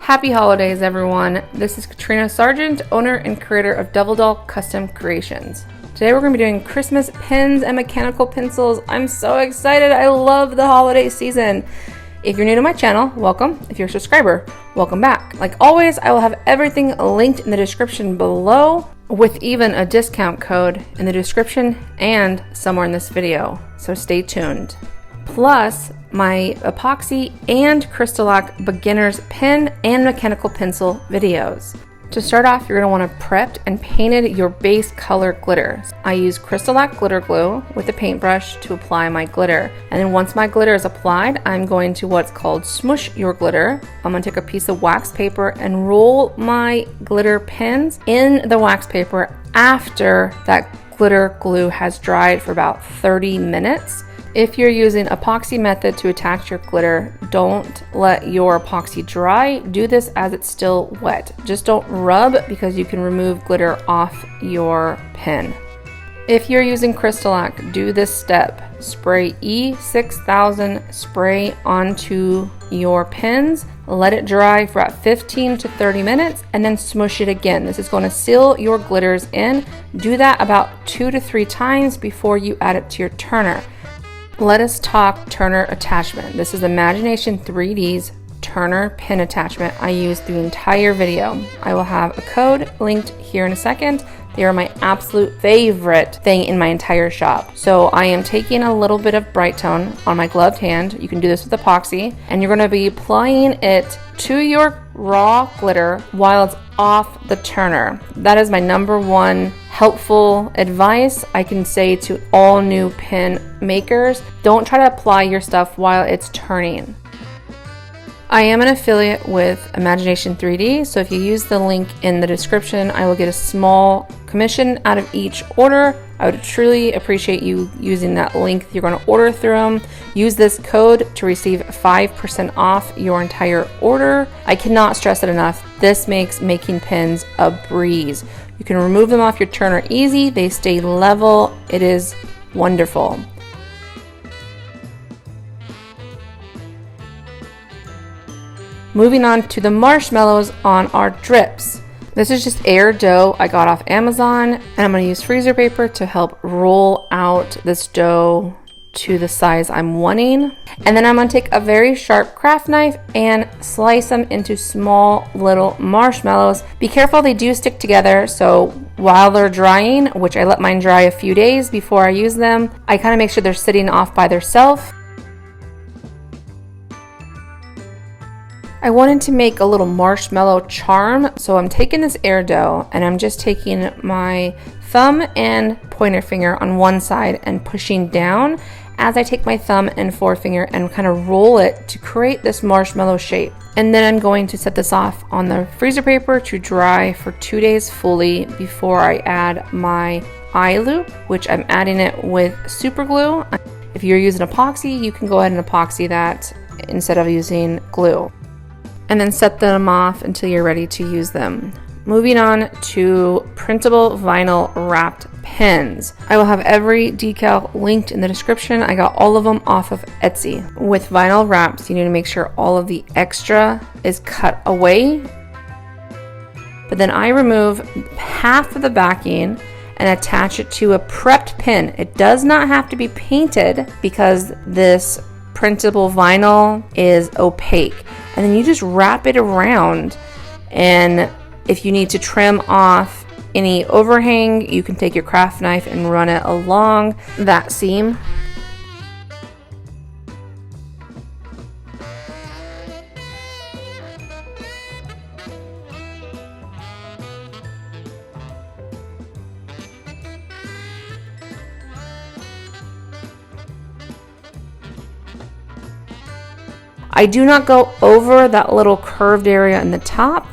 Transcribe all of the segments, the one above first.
Happy holidays, everyone. This is Katrina Sargent, owner and creator of DDollCustomCreations. Today we're going to be doing Christmas pins and mechanical pencils. I'm so excited. I love the holiday season. If you're new to my channel, welcome. If you're a subscriber, welcome back. Like always, I will have everything linked in the description below, with even a discount code in the description and somewhere in this video, so stay tuned. Plus my epoxy and CrystaLac beginners pen and mechanical pencil videos. To start off, you're going to want to prepped and painted your base color glitter. I use CrystaLac glitter glue with a paintbrush to apply my glitter. And then once my glitter is applied, I'm going to what's called smush your glitter. I'm going to take a piece of wax paper and roll my glitter pins in the wax paper after that glitter glue has dried for about 30 minutes. If you're using epoxy method to attach your glitter, don't let your epoxy dry. Do this as it's still wet. Just don't rub because you can remove glitter off your pen. If you're using CrystaLac, do this step. Spray E6000 spray onto your pins. Let it dry for about 15 to 30 minutes and then smush it again. This is going to seal your glitters in. Do that about 2 to 3 times before you add it to your turner. Let us talk turner attachment. This is Imagination 3D's turner pin attachment I used the entire video. I will have a code linked here in a second. They are my absolute favorite thing in my entire shop. So I am taking a little bit of bright tone on my gloved hand. You can do this with epoxy, and you're going to be applying it to your raw glitter while it's off the turner. That is my #1 helpful advice I can say to all new pin makers. Don't try to apply your stuff while it's turning. I am an affiliate with Imagination 3D, so if you use the link in the description, I will get a small commission out of each order. I would truly appreciate you using that link if you're going to order through them. Use this code to receive 5% off your entire order. I cannot stress it enough. This makes making pins a breeze. You can remove them off your turner easy. They stay level. It is wonderful. Moving on to the marshmallows on our drips. This is just air dough I got off Amazon, and I'm going to use freezer paper to help roll out this dough to the size I'm wanting. And then I'm going to take a very sharp craft knife and slice them into small little marshmallows. Be careful, they do stick together, so while they're drying, which I let mine dry a few days before I use them, I kind of make sure they're sitting off by themselves. I wanted to make a little marshmallow charm, so I'm taking this air dough and I'm just taking my thumb and pointer finger on one side and pushing down as I take my thumb and forefinger and kind of roll it to create this marshmallow shape. And then I'm going to set this off on the freezer paper to dry for 2 days fully before I add my eye loop, which I'm adding it with super glue. If you're using epoxy, you can go ahead and epoxy that instead of using glue. And then set them off until you're ready to use them. Moving on to printable vinyl wrapped pens. I will have every decal linked in the description. I got all of them off of Etsy. With vinyl wraps, you need to make sure all of the extra is cut away. But then I remove half of the backing and attach it to a prepped pin. It does not have to be painted because this printable vinyl is opaque. And then you just wrap it around, and if you need to trim off any overhang, you can take your craft knife and run it along that seam. I do not go over that little curved area in the top.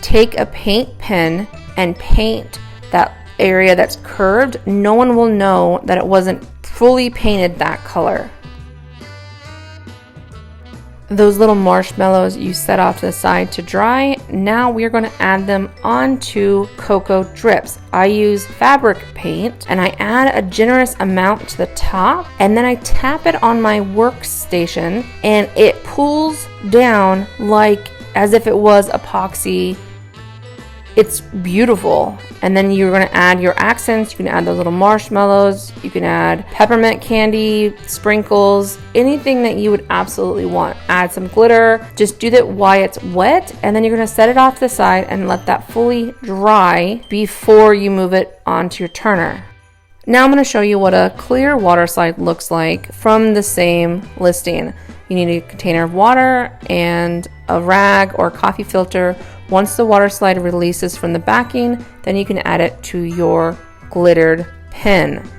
Take a paint pen and paint that area that's curved. No one will know that it wasn't fully painted that color. Those little marshmallows you set off to the side to dry. now we are going to add them onto cocoa drips. I use fabric paint and I add a generous amount to the top, and then I tap it on my workstation and it pulls down like as if it was epoxy. It's beautiful. And then you're going to add your accents. You can add those little marshmallows. You can add peppermint candy, sprinkles, anything that you would absolutely want. Add some glitter. Just do that while it's wet, and then you're going to set it off to the side and let that fully dry before you move it onto your turner. Now I'm going to show you what a clear water slide looks like from the same listing. You need a container of water and a rag or coffee filter. Once the water slide releases from the backing, then you can add it to your glittered pen.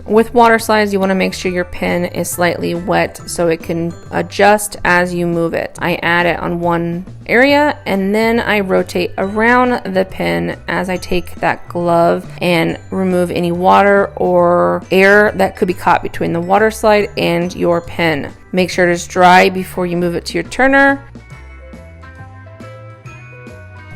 With water slides, you want to make sure your pen is slightly wet so it can adjust as you move it. I add it on one area and then I rotate around the pen as I take that glove and remove any water or air that could be caught between the water slide and your pen. Make sure it is dry before you move it to your turner.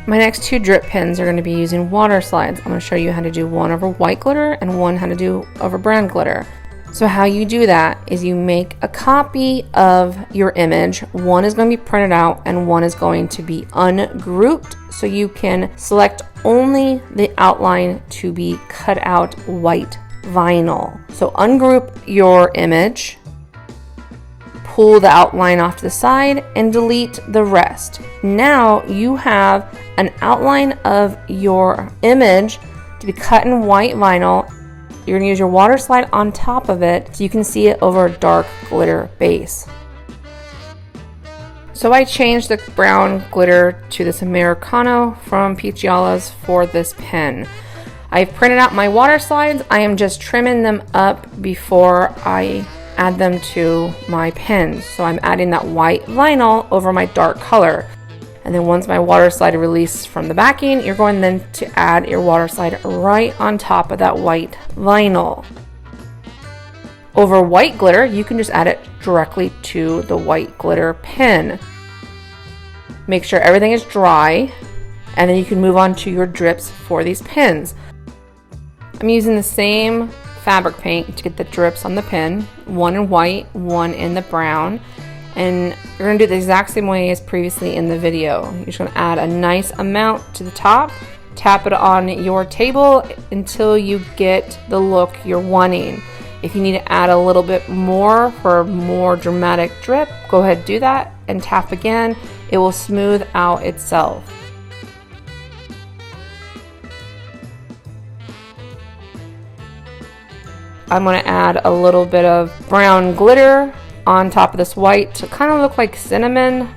My next two drip pens are going to be using water slides. I'm going to show you how to do one over white glitter and one how to do over brown glitter. So how you do that is you make a copy of your image. One is going to be printed out and one is going to be ungrouped, so you can select only the outline to be cut out white vinyl. So ungroup your image, pull the outline off to the side, and delete the rest. Now you have an outline of your image to be cut in white vinyl. You're going to use your water slide on top of it so you can see it over a dark glitter base. So I changed the brown glitter to this Americano from Peachiala's for this pen. I've printed out my water slides. I am just trimming them up before I add them to my pens. So I'm adding that white vinyl over my dark color. And then once my water slide releases from the backing, you're going then to add your water slide right on top of that white vinyl. Over white glitter, you can just add it directly to the white glitter pen. Make sure everything is dry, and then you can move on to your drips for these pens. I'm using the same fabric paint to get the drips on the pen, one in white, one in the brown. And you're going to do the exact same way as previously in the video. You're just going to add a nice amount to the top, tap it on your table until you get the look you're wanting. If you need to add a little bit more for a more dramatic drip, go ahead and do that and tap again. It will smooth out itself. I'm going to add a little bit of brown glitter on top of this white to kind of look like cinnamon.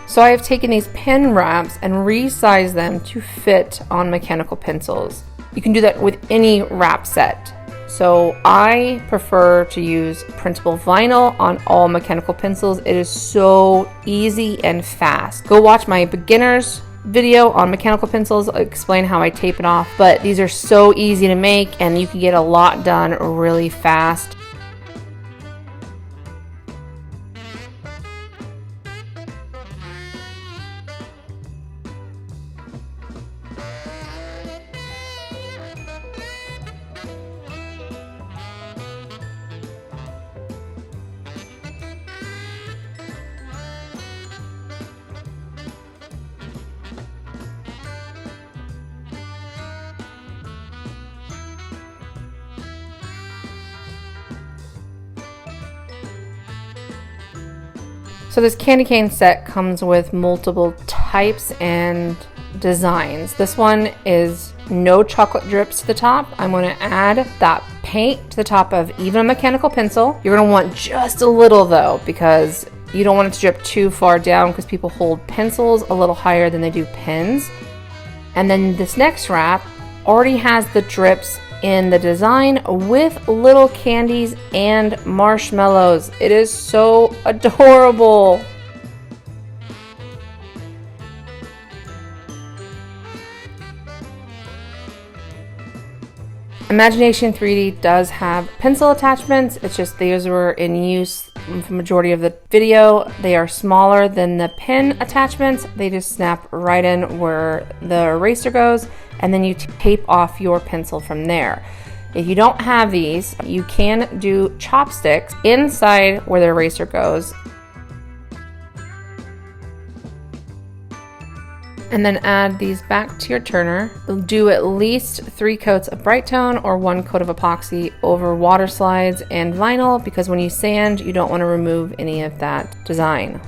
So I have taken these pen wraps and resized them to fit on mechanical pencils. You can do that with any wrap set. So I prefer to use printable vinyl on all mechanical pencils. It is so easy and fast. Go watch my beginners video on mechanical pencils. I'll explain how I tape it off, but these are so easy to make and you can get a lot done really fast. So this candy cane set comes with multiple types and designs. This one is no chocolate drips to the top. I'm going to add that paint to the top of even a mechanical pencil. You're going to want just a little though, because you don't want it to drip too far down, because people hold pencils a little higher than they do pens. And then this next wrap already has the drips in the design with little candies and marshmallows. It is so adorable. Imagination 3D does have pencil attachments. It's just these were in use for the majority of the video. They are smaller than the pen attachments. They just snap right in where the eraser goes, and then you tape off your pencil from there. If you don't have these, you can do chopsticks inside where the eraser goes, and then add these back to your turner. Do at least 3 coats of bright tone or 1 coat of epoxy over water slides and vinyl, because when you sand, you don't want to remove any of that design.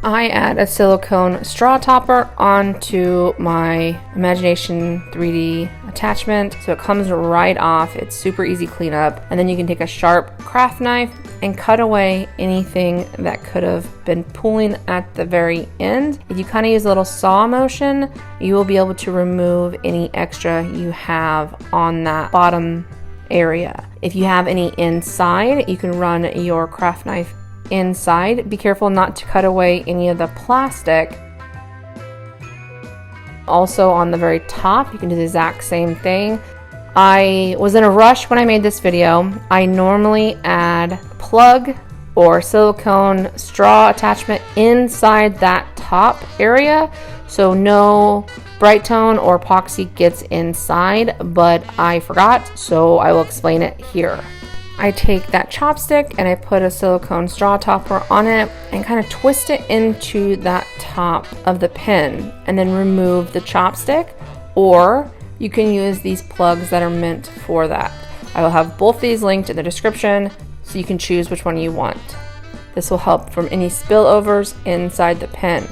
I add a silicone straw topper onto my Imagination 3D attachment, so it comes right off. It's super easy cleanup, and then you can take a sharp craft knife and cut away anything that could have been pulling at the very end. If you kind of use a little saw motion, you will be able to remove any extra you have on that bottom area. If you have any inside, you can run your craft knife inside. Be careful not to cut away any of the plastic. Also on the very top, you can do the exact same thing. I was in a rush when I made this video. I normally add plug or silicone straw attachment inside that top area, so no bright tone or epoxy gets inside, but I forgot, so I will explain it here. I take that chopstick and I put a silicone straw topper on it and kind of twist it into that top of the pen, and then remove the chopstick, or you can use these plugs that are meant for that. I will have both these linked in the description, so you can choose which one you want. This will help from any spillovers inside the pen.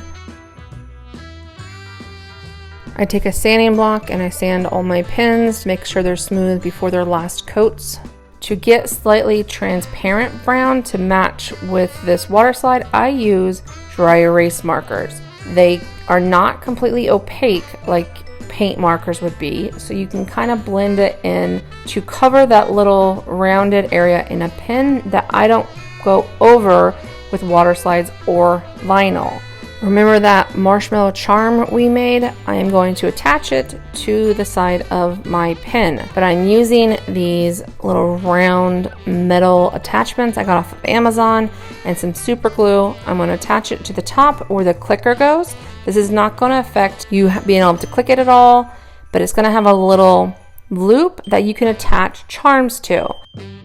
I take a sanding block and I sand all my pens to make sure they're smooth before their last coats. To get slightly transparent brown to match with this water slide, I use dry erase markers. They are not completely opaque like paint markers would be, so you can kind of blend it in to cover that little rounded area in a pen that I don't go over with water slides or vinyl. Remember that marshmallow charm we made? I am going to attach it to the side of my pen, but I'm using these little round metal attachments I got off of Amazon and some super glue. I'm going to attach it to the top where the clicker goes. This is not going to affect you being able to click it at all, but it's going to have a little loop that you can attach charms to.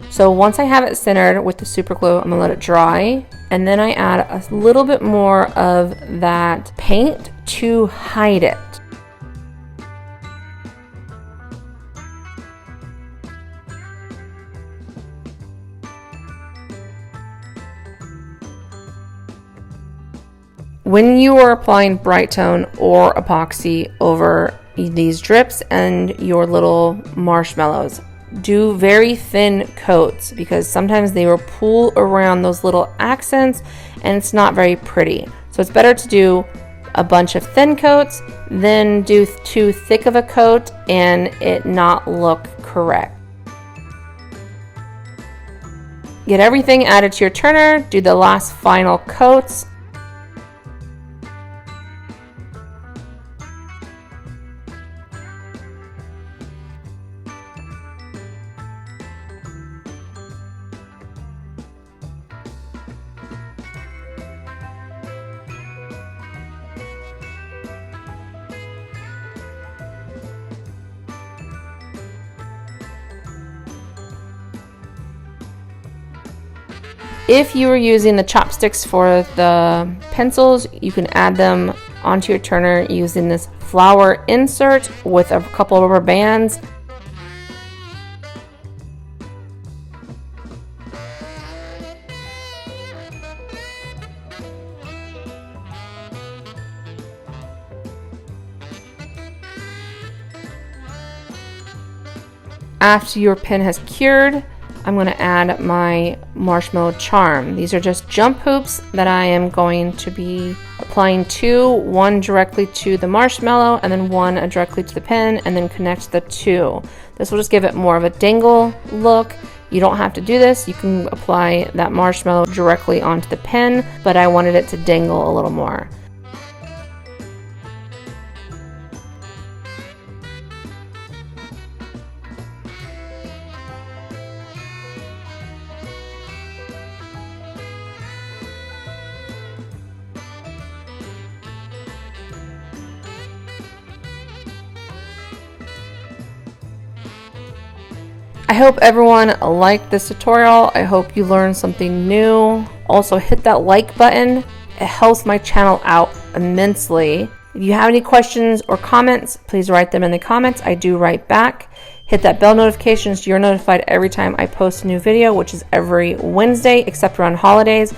So once I have it centered with the super glue, I'm going to let it dry, and then I add a little bit more of that paint to hide it. When you are applying bright tone or epoxy over these drips and your little marshmallows, do very thin coats, because sometimes they will pull around those little accents and it's not very pretty. So it's better to do a bunch of thin coats than do too thick of a coat and it not look correct. Get everything added to your turner, do the last final coats. If you were using the chopsticks for the pencils, you can add them onto your turner using this flower insert with a couple of rubber bands. After your pin has cured, I'm going to add my marshmallow charm. These are just jump hoops that I am going to be applying to, one directly to the marshmallow and then one directly to the pin, and then connect the two. This will just give it more of a dangle look. You don't have to do this. You can apply that marshmallow directly onto the pin, but I wanted it to dangle a little more. I hope everyone liked this tutorial. I hope you learned something new. Also hit that like button. It helps my channel out immensely. If you have any questions or comments, please write them in the comments. I do write back. Hit that bell notification so you're notified every time I post a new video, which is every Wednesday except around holidays.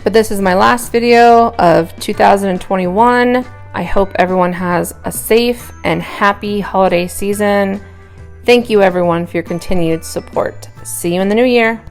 But this is my last video of 2021. I hope everyone has a safe and happy holiday season. Thank you everyone for your continued support. See you in the new year.